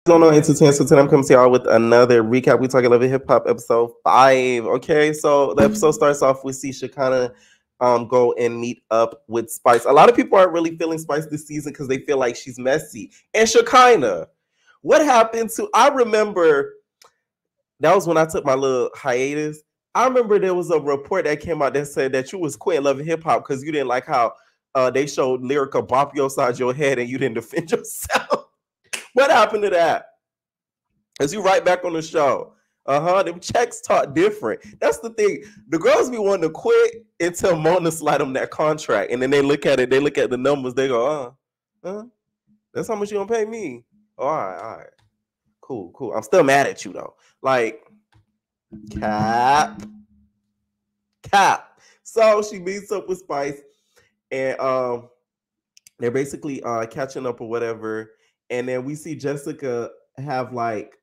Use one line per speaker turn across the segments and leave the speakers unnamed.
Going on entertainment. So today I'm coming to y'all with another recap. We talking Love and Hip Hop episode 5. Okay, so the episode starts off with see Shekinah go and meet up with Spice. A lot of people aren't really feeling Spice this season because they feel like she's messy. And Shekinah, what happened to? I remember that was when I took my little hiatus. I remember there was a report that came out that said that you was quitting Love and Hip Hop because you didn't like how they showed Lyrica bop you upside your head and you didn't defend yourself. What happened to that? Is you right back on the show? Them checks talk different. That's the thing. The girls be wanting to quit until Mona slide them that contract, and then they look at it. They look at the numbers. They go, that's how much you gonna pay me. All right, cool. I'm still mad at you though. Like, cap. So she meets up with Spice, and they're basically catching up or whatever. And then we see Jessica have like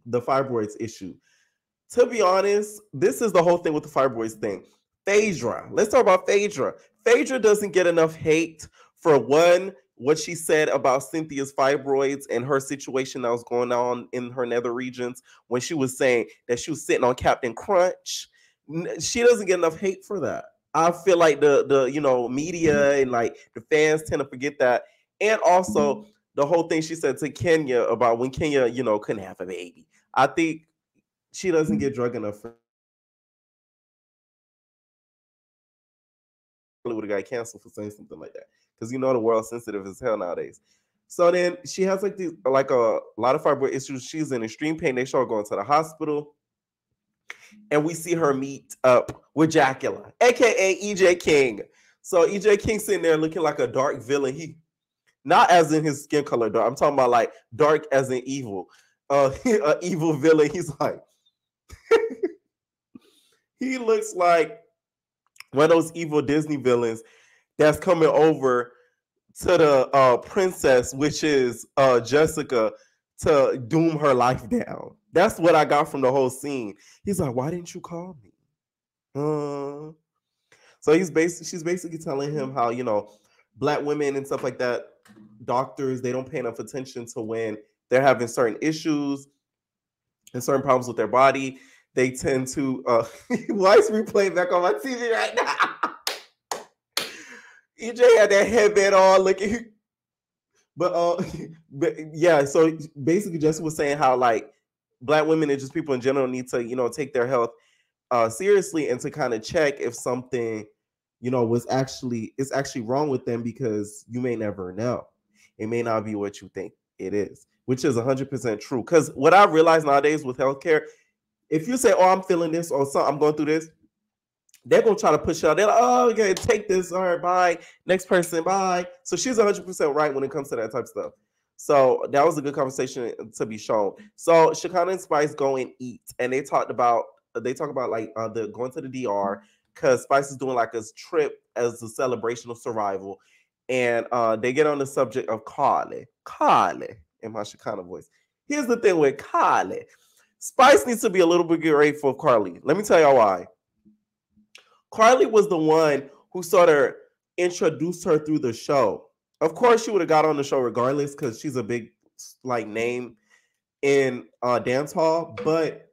the fibroids issue. To be honest, this is the whole thing with the fibroids thing. Phaedra. Let's talk about Phaedra. Phaedra doesn't get enough hate for one, what she said about Cynthia's fibroids and her situation that was going on in her nether regions when she was saying that she was sitting on Captain Crunch. She doesn't get enough hate for that. I feel like the media and like the fans tend to forget that. And also the whole thing she said to Kenya about when Kenya, couldn't have a baby. I think she doesn't get drug enough. Would have got canceled for saying something like that because the world's sensitive as hell nowadays. So then she has like a lot of fibroid issues. She's in extreme pain. They show her going to the hospital, and we see her meet up with Jacqueline, aka EJ King. So EJ King sitting there looking like a dark villain. He not as in his skin color dark. I'm talking about like dark as in evil. An evil villain. He's like he looks like one of those evil Disney villains that's coming over to the princess, which is Jessica, to doom her life down. That's what I got from the whole scene. He's like, why didn't you call me? So she's basically telling him how, Black women and stuff like that, doctors, they don't pay enough attention to when they're having certain issues and certain problems with their body. They tend to why is replay back on my TV right now? EJ had that headband on looking, but yeah. So basically, Jessica was saying how like Black women and just people in general need to take their health seriously and to kind of check if something is actually wrong with them, because you may never know. It may not be what you think it is, which is 100% true. Because what I realize nowadays with healthcare, if you say, "Oh, I'm feeling this," or "I'm going through this," they're gonna try to push out. They're like, "Oh, okay, take this. All right, bye. Next person, bye." So she's 100% right when it comes to that type of stuff. So that was a good conversation to be shown. So Shekinah and Spice go and eat, and they talk about like the going to the DR because Spice is doing like a trip as a celebration of survival, and they get on the subject of Carly in my Shekinah voice. Here's the thing with Carly. Spice needs to be a little bit grateful of Carly. Let me tell y'all why. Carly was the one who sort of introduced her through the show. Of course, she would have got on the show regardless because she's a big like name in dance hall. But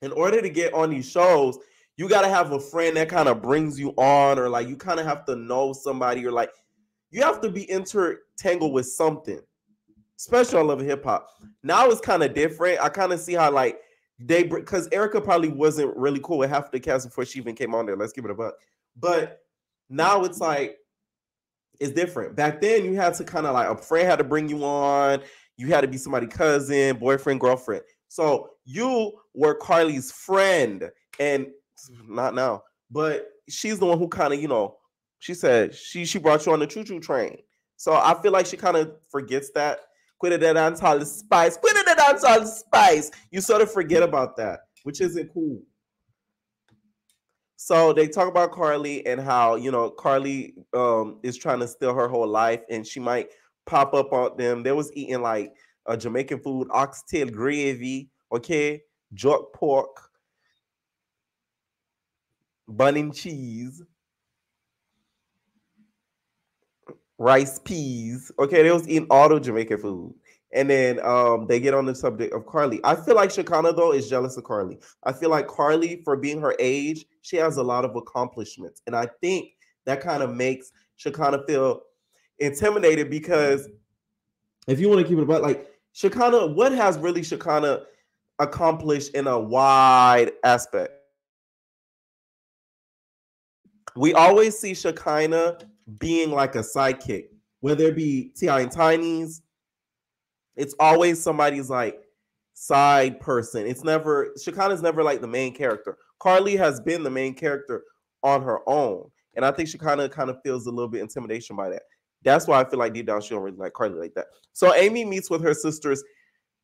in order to get on these shows, you got to have a friend that kind of brings you on, or like you kind of have to know somebody, or like you have to be intertangled with something. Especially on Love and Hip Hop. Now it's kind of different. I kind of see how like because Erica probably wasn't really cool with half the cast before she even came on there. Let's give it a buck. But now it's like it's different. Back then you had to kind of like a friend had to bring you on. You had to be somebody's cousin, boyfriend, girlfriend. So you were Carly's friend, and not now, but she's the one who kind of she said she brought you on the choo-choo train. So I feel like she kind of forgets that. Quit the dance hall Spice. Quit the dance hall Spice. You sort of forget about that, which isn't cool. So they talk about Carly and how Carly is trying to steal her whole life, and she might pop up on them. They was eating like Jamaican food, oxtail gravy, jerk pork, bun and cheese, rice peas. They was eating all the Jamaican food. And then they get on the subject of Carly. I feel like Shekinah, though, is jealous of Carly. I feel like Carly, for being her age, she has a lot of accomplishments. And I think that kind of makes Shekinah feel intimidated, because if you want to keep it about, like, Shekinah, what has really Shekinah accomplished in a wide aspect? We always see Shekinah being like a sidekick, whether it be T.I. and Tiny's. It's always somebody's like side person. It's never, Shekinah's never like the main character. Carly has been the main character on her own. And I think Shekinah kind of feels a little bit intimidation by that. That's why I feel like deep down she don't really like Carly like that. So Amy meets with her sisters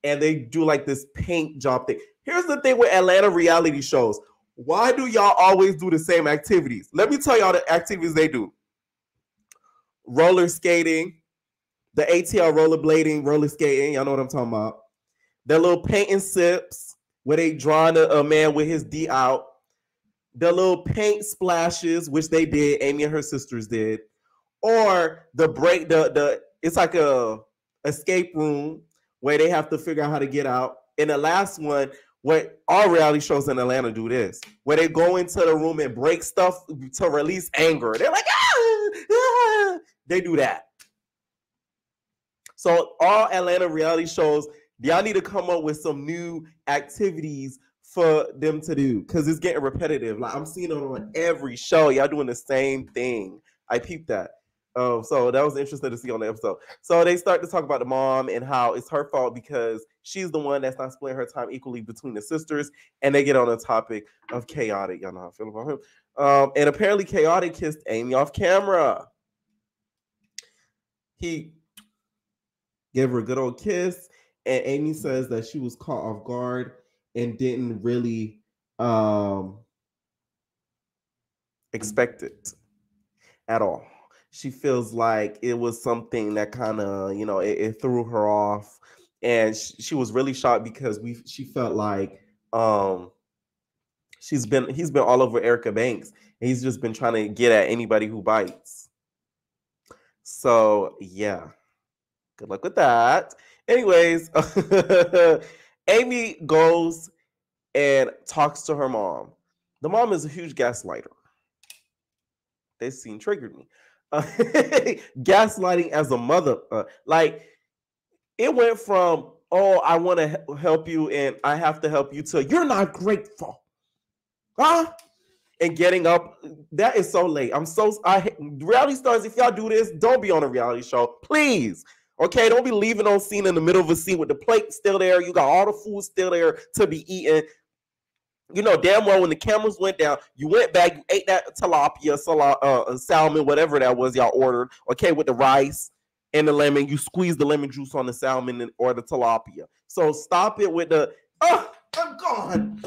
and they do like this paint job thing. Here's the thing with Atlanta reality shows. Why do y'all always do the same activities? Let me tell y'all the activities they do. Roller skating, the ATL rollerblading, roller skating. Y'all know what I'm talking about. Their little paint and sips where they drawing a man with his D out. The little paint splashes, which they did, Amy and her sisters did. Or the break, it's like a escape room where they have to figure out how to get out. And the last one, where all reality shows in Atlanta do this, where they go into the room and break stuff to release anger. They're like, ah! They do that. So all Atlanta reality shows, y'all need to come up with some new activities for them to do, because it's getting repetitive. Like, I'm seeing it on every show. Y'all doing the same thing. I peeped that. So that was interesting to see on the episode. So they start to talk about the mom and how it's her fault because she's the one that's not splitting her time equally between the sisters. And they get on the topic of Chaotic. Y'all know how I feel about him. And apparently Chaotic kissed Amy off camera. He gave her a good old kiss, and Amy says that she was caught off guard and didn't really expect it at all. She feels like it was something that kind of, it threw her off, and she was really shocked because she felt like he's been all over Erica Banks, and he's just been trying to get at anybody who bites. So yeah, good luck with that. Anyways, Amy goes and talks to her mom. The mom is a huge gaslighter. This scene triggered me. Gaslighting as a mother. Like, it went from, oh, I want to help you and I have to help you, to you're not grateful. Huh? And getting up. That is so late. Reality stars, if y'all do this, don't be on a reality show. Please. Okay, don't be leaving on scene in the middle of a scene with the plate still there. You got all the food still there to be eaten. You know damn well when the cameras went down, you went back, you ate that tilapia, salmon, whatever that was y'all ordered, okay, with the rice and the lemon. You squeeze the lemon juice on the salmon or the tilapia. So stop it with the, oh, I'm gone.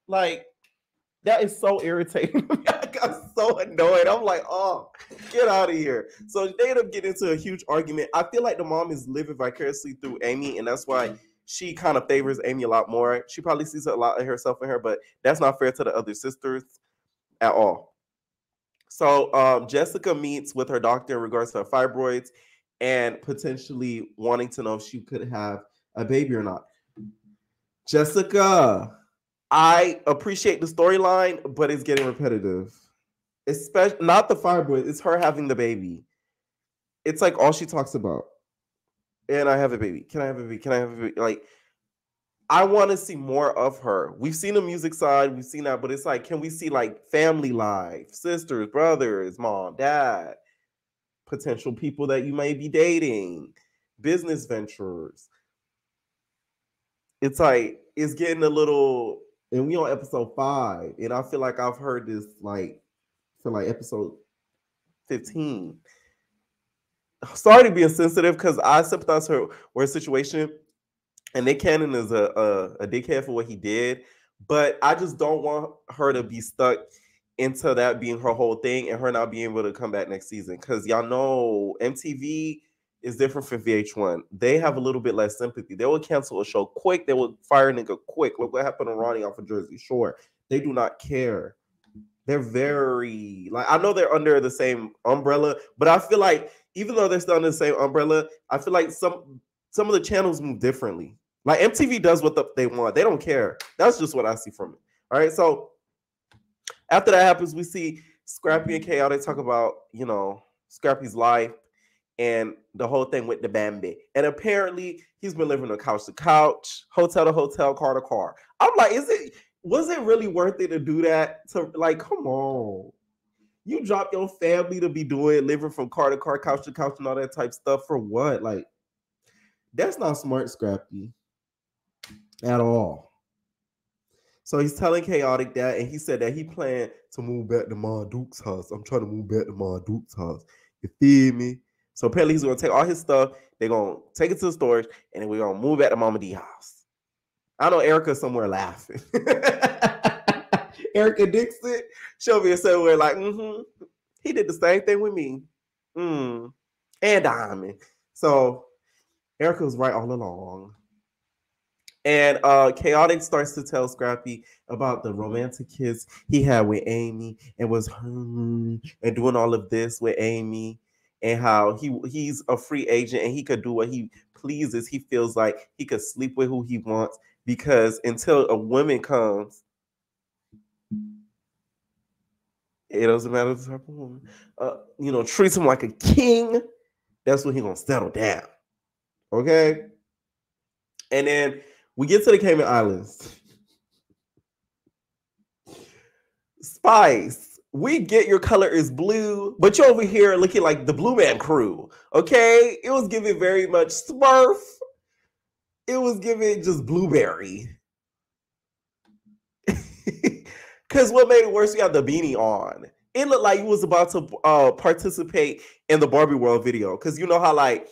Like, that is so irritating. I got so annoyed. I'm like, oh, get out of here. So they end up getting into a huge argument. I feel like the mom is living vicariously through Amy, and that's why she kind of favors Amy a lot more. She probably sees a lot of herself in her, but that's not fair to the other sisters at all. So Jessica meets with her doctor in regards to her fibroids and potentially wanting to know if she could have a baby or not. Jessica, I appreciate the storyline, but it's getting repetitive. Especially not the fibroids, it's her having the baby. It's like all she talks about. And I have a baby. Can I have a baby? Can I have a baby? Like, I want to see more of her. We've seen the music side, we've seen that, but it's like, can we see like family life, sisters, brothers, mom, dad, potential people that you may be dating, business ventures? It's like, it's getting a little, and we on episode 5, and I feel like I've heard this like for like episode 15. Sorry to be insensitive because I sympathize with her situation, and Nick Cannon is a dickhead for what he did, but I just don't want her to be stuck into that being her whole thing and her not being able to come back next season, because y'all know MTV is different from VH1. They have a little bit less sympathy. They will cancel a show quick. They will fire a nigga quick. Look what happened to Ronnie off of Jersey Shore. They do not care. They're very, like, I know they're under the same umbrella, but I feel like even though they're still under the same umbrella, I feel like some of the channels move differently. Like MTV does what they want. They don't care. That's just what I see from it. All right. So after that happens, we see Scrappy and Chaotic talk about, Scrappy's life and the whole thing with the Bambi. And apparently he's been living on couch to couch, hotel to hotel, car to car. I'm like, was it really worth it to do that? To like, come on. You drop your family to be living from car to car, couch to couch, and all that type stuff for what? Like, that's not smart, Scrappy, at all. So he's telling Chaotic that, and he said that he planned to move back to Ma Duke's house. I'm trying to move back to Ma Duke's house. You feel me? So apparently he's going to take all his stuff. They're going to take it to the storage, and then we're going to move back to Mama D's house. I know Erica's somewhere laughing. Erica Dixon, she'll be somewhere like, he did the same thing with me. And Diamond. So Erica was right all along. And Chaotic starts to tell Scrappy about the romantic kiss he had with Amy and was and doing all of this with Amy, and how he's a free agent and he could do what he pleases. He feels like he could sleep with who he wants, because until a woman comes, it doesn't matter the type of woman, treats him like a king. That's when he's gonna settle down. Okay. And then we get to the Cayman Islands. Spice, we get your color is blue, but you're over here looking like the Blue Man Crew. Okay. It was giving very much Smurf. It was giving just Blueberry. Because what made it worse, you had the beanie on. It looked like you was about to participate in the Barbie World video. Because you know how like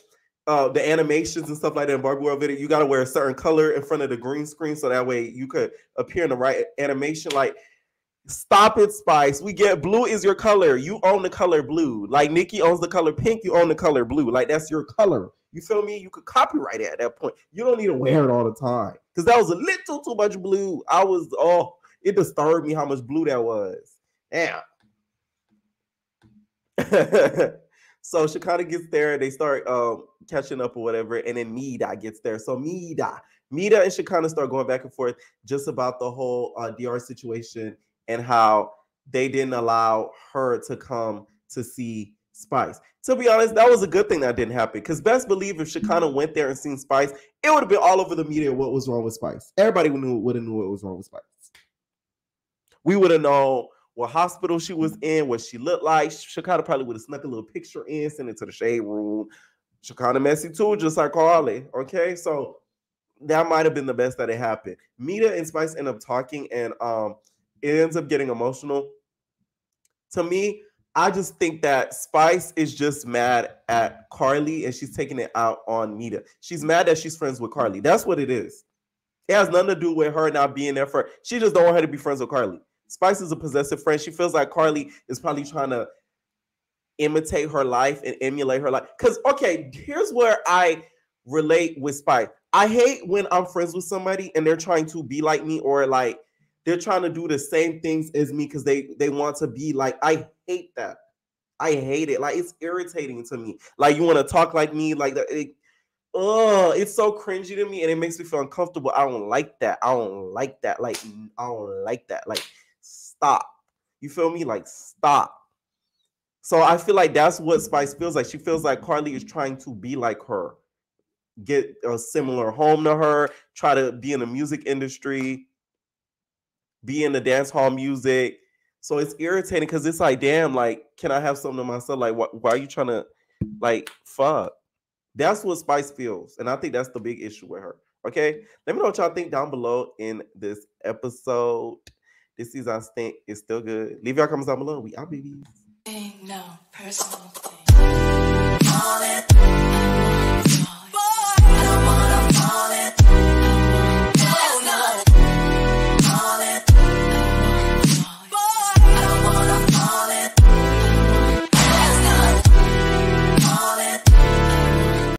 the animations and stuff like that in Barbie World video, you got to wear a certain color in front of the green screen so that way you could appear in the right animation. Like, stop it, Spice. We get blue is your color. You own the color blue. Like Nikki owns the color pink, you own the color blue. Like, that's your color. You feel me? You could copyright it at that point. You don't need to wear it all the time. Because that was a little too much blue. It disturbed me how much blue that was. Damn. So Shekinah gets there. They start catching up or whatever. And then Mida gets there. So Mida and Shekinah start going back and forth just about the whole DR situation and how they didn't allow her to come to see Spice. To be honest, that was a good thing that didn't happen. Because best believe if Shekinah went there and seen Spice, it would have been all over the media what was wrong with Spice. Everybody would have knew what was wrong with Spice. We would have known what hospital she was in, what she looked like. Shekinah probably would have snuck a little picture in, sent it to the shade room. Shekinah messy too, just like Carly. Okay, so that might have been the best that it happened. Mida and Spice end up talking, and it ends up getting emotional. To me, I just think that Spice is just mad at Carly, and she's taking it out on Mida. She's mad that she's friends with Carly. That's what it is. It has nothing to do with her not being there for her. She just don't want her to be friends with Carly. Spice is a possessive friend. She feels like Carly is probably trying to imitate her life and emulate her life. Because, okay, here's where I relate with Spice. I hate when I'm friends with somebody and they're trying to be like me, or like they're trying to do the same things as me because they want to be like, I hate that. I hate it. Like, it's irritating to me. Like, you want to talk like me, like that. It's so cringy to me and it makes me feel uncomfortable. I don't like that. I don't like that. Like, I don't like that. Like, stop. You feel me? Like, stop. So I feel like that's what Spice feels like. She feels like Carly is trying to be like her, get a similar home to her, try to be in the music industry, be in the dance hall music. So it's irritating because it's like, damn, like, can I have something to myself? Like, why are you trying to, like, fuck? That's what Spice feels. And I think that's the big issue with her. Okay? Let me know what y'all think down below in this episode. This season, I think, is still good. Leave your comments down below. We out, babies.
No personal thing.